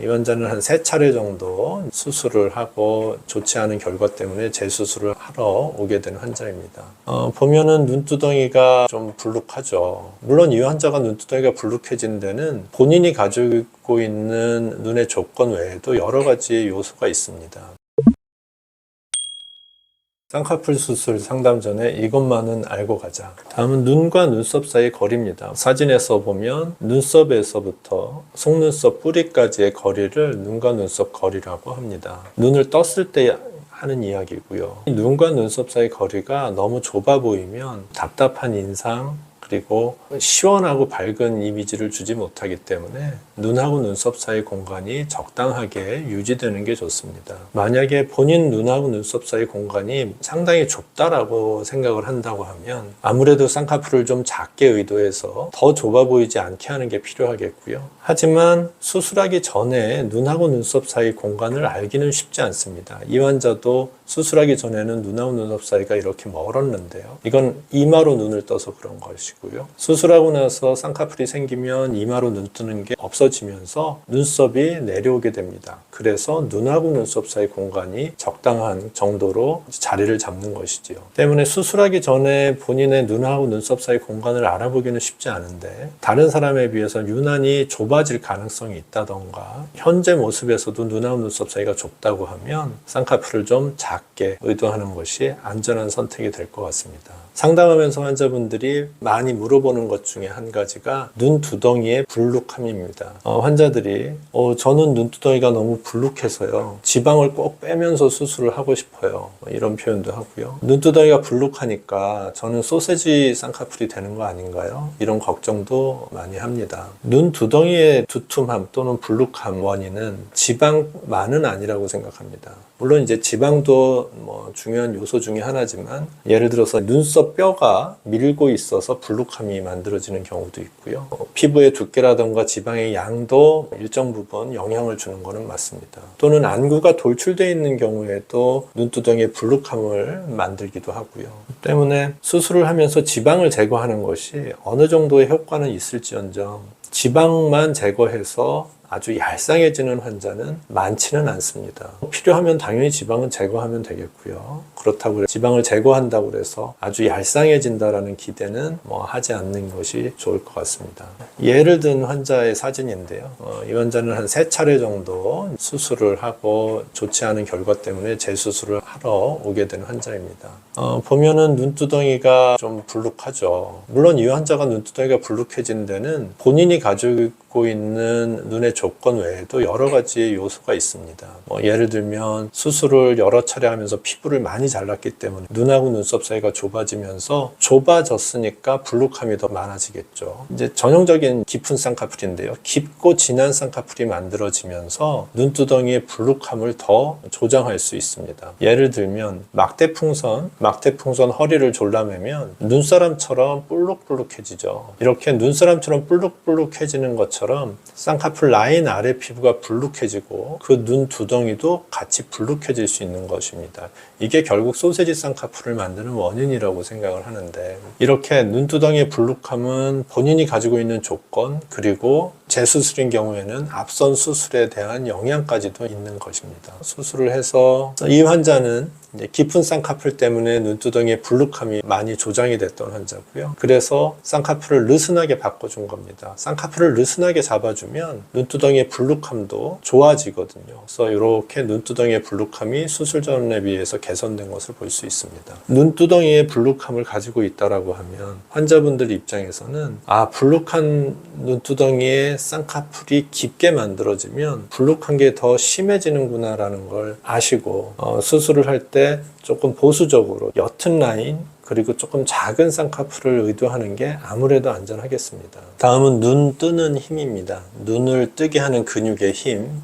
이 환자는 한 3차례 정도 수술을 하고 좋지 않은 결과 때문에 재수술을 하러 오게 된 환자입니다. 보면은 눈두덩이가 좀 불룩하죠. 물론 이 환자가 눈두덩이가 불룩해진 데는 본인이 가지고 있는 눈의 조건 외에도 여러 가지 요소가 있습니다. 쌍꺼풀 수술 상담 전에 이것만은 알고 가자. 다음은 눈과 눈썹 사이 거리입니다. 사진에서 보면 눈썹에서부터 속눈썹 뿌리까지의 거리를 눈과 눈썹 거리라고 합니다. 눈을 떴을 때 하는 이야기고요. 눈과 눈썹 사이 거리가 너무 좁아 보이면 답답한 인상, 그리고 시원하고 밝은 이미지를 주지 못하기 때문에 눈하고 눈썹 사이 공간이 적당하게 유지되는 게 좋습니다. 만약에 본인 눈하고 눈썹 사이 공간이 상당히 좁다라고 생각을 한다고 하면 아무래도 쌍꺼풀을 좀 작게 의도해서 더 좁아 보이지 않게 하는 게 필요하겠고요. 하지만 수술하기 전에 눈하고 눈썹 사이 공간을 알기는 쉽지 않습니다. 이 환자도 수술하기 전에는 눈하고 눈썹 사이가 이렇게 멀었는데요. 이건 이마로 눈을 떠서 그런 것이고요. 수술하고 나서 쌍꺼풀이 생기면 이마로 눈 뜨는 게 없어지면서 눈썹이 내려오게 됩니다. 그래서 눈하고 눈썹 사이 공간이 적당한 정도로 자리를 잡는 것이지요. 때문에 수술하기 전에 본인의 눈하고 눈썹 사이 공간을 알아보기는 쉽지 않은데 다른 사람에 비해서 유난히 좁아질 가능성이 있다던가 현재 모습에서도 눈하고 눈썹 사이가 좁다고 하면 쌍꺼풀을 좀 작게 의도하는 것이 안전한 선택이 될 것 같습니다. 상담하면서 환자분들이 많이 물어보는 것 중에 한 가지가 눈두덩이의 불룩함입니다. 환자들이 저는 눈두덩이가 너무 불룩해서요. 지방을 꼭 빼면서 수술을 하고 싶어요. 이런 표현도 하고요. 눈두덩이가 불룩하니까 저는 소세지 쌍꺼풀이 되는 거 아닌가요? 이런 걱정도 많이 합니다. 눈두덩이의 두툼함 또는 불룩함 원인은 지방만은 아니라고 생각합니다. 물론 이제 지방도 중요한 요소 중에 하나지만 예를 들어서 눈썹 뼈가 밀고 있어서 불룩함이 만들어지는 경우도 있고요. 피부의 두께라든가 지방의 양도 일정 부분 영향을 주는 것은 맞습니다. 또는 안구가 돌출되어 있는 경우에도 눈두덩이의 불룩함을 만들기도 하고요. 때문에 수술을 하면서 지방을 제거하는 것이 어느 정도의 효과는 있을지언정 지방만 제거해서 아주 얄쌍해지는 환자는 많지는 않습니다. 필요하면 당연히 지방은 제거하면 되겠고요. 그렇다고 지방을 제거한다고 해서 아주 얄쌍해진다라는 기대는 하지 않는 것이 좋을 것 같습니다. 예를 든 환자의 사진인데요. 이 환자는 한 3차례 정도 수술을 하고 좋지 않은 결과 때문에 재수술을 하러 오게 된 환자입니다. 보면은 눈두덩이가 좀 불룩하죠. 물론 이 환자가 눈두덩이가 불룩해진 데는 본인이 가지고 있는 눈의 조건 외에도 여러 가지 요소가 있습니다. 예를 들면 수술을 여러 차례 하면서 피부를 많이 잘랐기 때문에 눈하고 눈썹 사이가 좁아지면서 좁아졌으니까 불룩함이 더 많아지겠죠. 이제 전형적인 깊은 쌍꺼풀인데요. 깊고 진한 쌍꺼풀이 만들어지면서 눈두덩이의 불룩함을 더 조장할 수 있습니다. 예를 들면 막대풍선 허리를 졸라매면 눈사람처럼 볼록볼록해지죠. 이렇게 눈사람처럼 볼록볼록해지는 것처럼 쌍꺼풀 라인 아래 피부가 불룩해지고 그 눈 두덩이도 같이 불룩해질 수 있는 것입니다. 이게 결국 소세지 쌍꺼풀을 만드는 원인이라고 생각을 하는데 이렇게 눈두덩이의 불룩함은 본인이 가지고 있는 조건 그리고 재수술인 경우에는 앞선 수술에 대한 영향까지도 있는 것입니다. 수술을 해서 이 환자는 이제 깊은 쌍꺼풀 때문에 눈두덩이의 불룩함이 많이 조장이 됐던 환자고요. 그래서 쌍꺼풀을 느슨하게 바꿔준 겁니다. 쌍꺼풀을 느슨하게 잡아주면 눈두덩이의 불룩함도 좋아지거든요. 그래서 이렇게 눈두덩이의 불룩함이 수술 전에 비해서 개선된 것을 볼 수 있습니다. 눈두덩이의 불룩함을 가지고 있다라고 하면 환자분들 입장에서는 불룩한 눈두덩이에 쌍꺼풀이 깊게 만들어지면 불룩한 게 더 심해지는구나 라는 걸 아시고 수술을 할 때 조금 보수적으로 옅은 라인 그리고 조금 작은 쌍꺼풀을 의도하는 게 아무래도 안전하겠습니다. 다음은 눈 뜨는 힘입니다. 눈을 뜨게 하는 근육의 힘.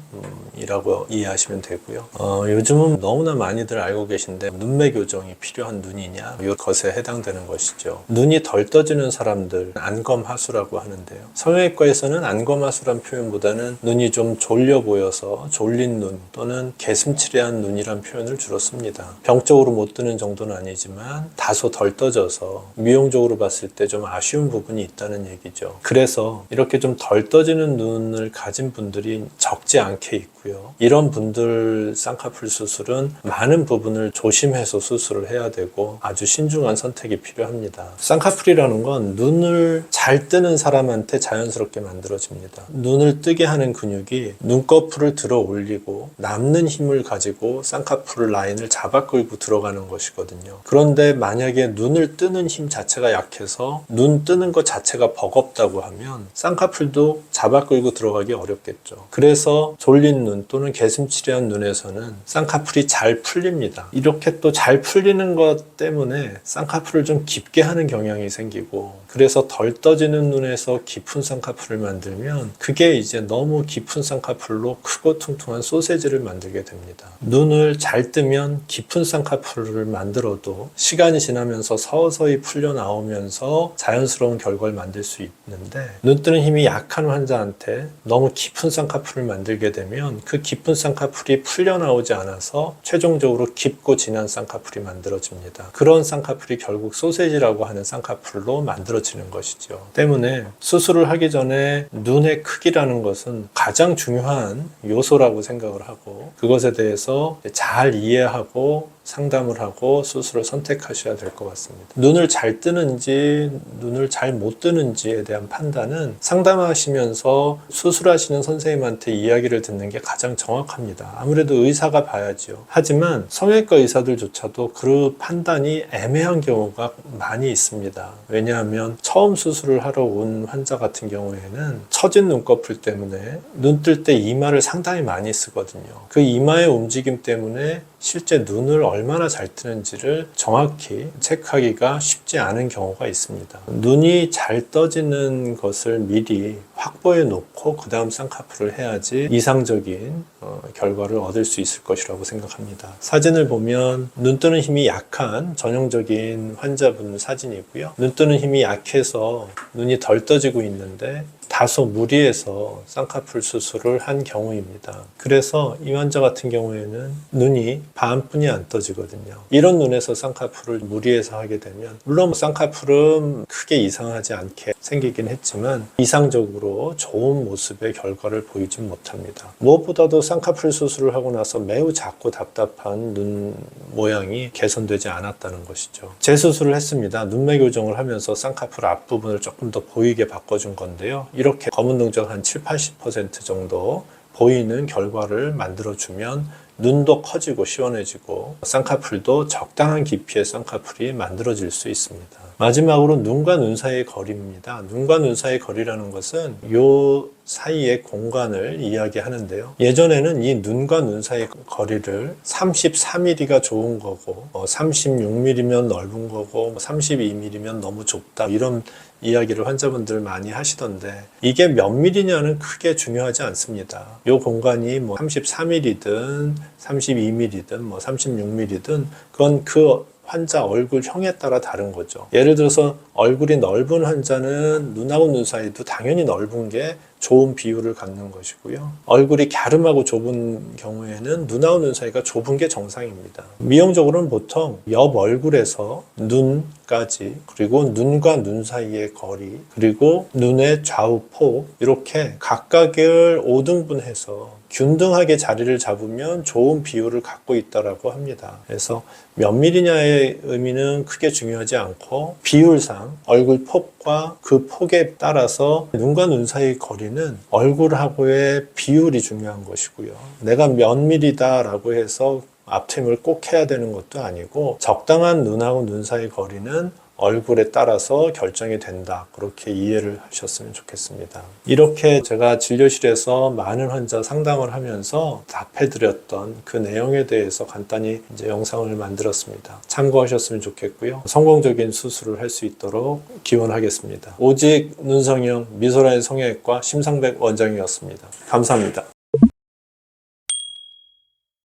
이 눈이라고 이해하시면 되고요. 요즘은 너무나 많이들 알고 계신데 눈매 교정이 필요한 눈이냐 이것에 해당되는 것이죠. 눈이 덜 떠지는 사람들 안검하수라고 하는데요. 성형외과에서는 안검하수란 표현보다는 눈이 좀 졸려 보여서 졸린 눈 또는 개슴츠레한 눈이란 표현을 주로 씁니다. 병적으로 못 뜨는 정도는 아니지만 다소 덜 떠져서 미용적으로 봤을 때 좀 아쉬운 부분이 있다는 얘기죠. 그래서 이렇게 좀 덜 떠지는 눈을 가진 분들이 적지 않게 있고요. 이런 분들 쌍꺼풀 수술은 많은 부분을 조심해서 수술을 해야 되고 아주 신중한 선택이 필요합니다. 쌍꺼풀이라는 건 눈을 잘 뜨는 사람한테 자연스럽게 만들어집니다. 눈을 뜨게 하는 근육이 눈꺼풀을 들어 올리고 남는 힘을 가지고 쌍꺼풀 라인을 잡아 끌고 들어가는 것이거든요. 그런데 만약에 눈을 뜨는 힘 자체가 약해서 눈 뜨는 것 자체가 버겁다고 하면 쌍꺼풀도 잡아 끌고 들어가기 어렵겠죠. 그래서 졸린 눈 또는 개슴츠레한 눈에서는 쌍꺼풀이 잘 풀립니다. 이렇게 또 잘 풀리는 것 때문에 쌍꺼풀을 좀 깊게 하는 경향이 생기고, 그래서 덜 떠지는 눈에서 깊은 쌍꺼풀을 만들면 그게 이제 너무 깊은 쌍꺼풀로 크고 퉁퉁한 소세지를 만들게 됩니다. 눈을 잘 뜨면 깊은 쌍꺼풀을 만들어도 시간이 지나면서 서서히 풀려 나오면서 자연스러운 결과를 만들 수 있는데, 눈 뜨는 힘이 약한 환자한테 너무 깊은 쌍꺼풀을 만들게 되면 그 깊은 쌍꺼풀이 풀려 나오지 않아서 최종적으로 깊고 진한 쌍꺼풀이 만들어집니다. 그런 쌍꺼풀이 결국 소세지라고 하는 쌍꺼풀로 만들어지는 것이죠. 때문에 수술을 하기 전에 눈의 크기라는 것은 가장 중요한 요소라고 생각을 하고, 그것에 대해서 잘 이해하고 상담을 하고 수술을 선택하셔야 될 것 같습니다. 눈을 잘 뜨는지 눈을 잘 못 뜨는지에 대한 판단은 상담하시면서 수술하시는 선생님한테 이야기를 듣는 게 가장 정확합니다. 아무래도 의사가 봐야죠. 하지만 성형외과 의사들조차도 그 판단이 애매한 경우가 많이 있습니다. 왜냐하면 처음 수술을 하러 온 환자 같은 경우에는 처진 눈꺼풀 때문에 눈 뜰 때 이마를 상당히 많이 쓰거든요. 그 이마의 움직임 때문에 실제 눈을 얼마나 잘 뜨는지를 정확히 체크하기가 쉽지 않은 경우가 있습니다. 눈이 잘 떠지는 것을 미리 확보해 놓고 그 다음 쌍꺼풀을 해야지 이상적인 결과를 얻을 수 있을 것이라고 생각합니다. 사진을 보면 눈 뜨는 힘이 약한 전형적인 환자분 사진이고요. 눈 뜨는 힘이 약해서 눈이 덜 떠지고 있는데 다소 무리해서 쌍꺼풀 수술을 한 경우입니다. 그래서 이 환자 같은 경우에는 눈이 반뿐이 안 떠지거든요. 이런 눈에서 쌍꺼풀을 무리해서 하게 되면 물론 쌍꺼풀은 크게 이상하지 않게 생기긴 했지만 이상적으로 좋은 모습의 결과를 보이지 못합니다. 무엇보다도 쌍꺼풀 수술을 하고 나서 매우 작고 답답한 눈 모양이 개선되지 않았다는 것이죠. 재수술을 했습니다. 눈매 교정을 하면서 쌍꺼풀 앞부분을 조금 더 보이게 바꿔준 건데요. 이렇게 검은 동적 한 70-80% 정도 보이는 결과를 만들어주면 눈도 커지고 시원해지고 쌍꺼풀도 적당한 깊이의 쌍꺼풀이 만들어질 수 있습니다. 마지막으로 눈과 눈 사이의 거리입니다. 눈과 눈 사이의 거리라는 것은 이 사이의 공간을 이야기하는데요. 예전에는 이 눈과 눈 사이의 거리를 33mm가 좋은 거고 36mm면 넓은 거고 32mm면 너무 좁다 이런 이야기를 환자분들 많이 하시던데, 이게 몇 mm냐는 크게 중요하지 않습니다. 이 공간이 33mm든 32mm든 36mm든 그건 그 환자 얼굴형에 따라 다른 거죠. 예를 들어서 얼굴이 넓은 환자는 눈하고 눈 사이도 당연히 넓은 게 좋은 비율을 갖는 것이고요. 얼굴이 갸름하고 좁은 경우에는 눈하고 눈 사이가 좁은 게 정상입니다. 미용적으로는 보통 옆 얼굴에서 눈까지, 그리고 눈과 눈 사이의 거리, 그리고 눈의 좌우 폭 이렇게 각각을 5등분해서 균등하게 자리를 잡으면 좋은 비율을 갖고 있다고 합니다. 그래서 몇 밀리냐의 의미는 크게 중요하지 않고 비율상 얼굴 폭과 그 폭에 따라서 눈과 눈 사이의 거리는 얼굴하고의 비율이 중요한 것이고요. 내가 몇 밀리다라고 해서 앞트임을 꼭 해야 되는 것도 아니고 적당한 눈하고 눈 사이 거리는 얼굴에 따라서 결정이 된다. 그렇게 이해를 하셨으면 좋겠습니다. 이렇게 제가 진료실에서 많은 환자 상담을 하면서 답해드렸던 그 내용에 대해서 간단히 이제 영상을 만들었습니다. 참고하셨으면 좋겠고요. 성공적인 수술을 할 수 있도록 기원하겠습니다. 오직 눈성형 미소라인 성형외과 심상백 원장이었습니다. 감사합니다.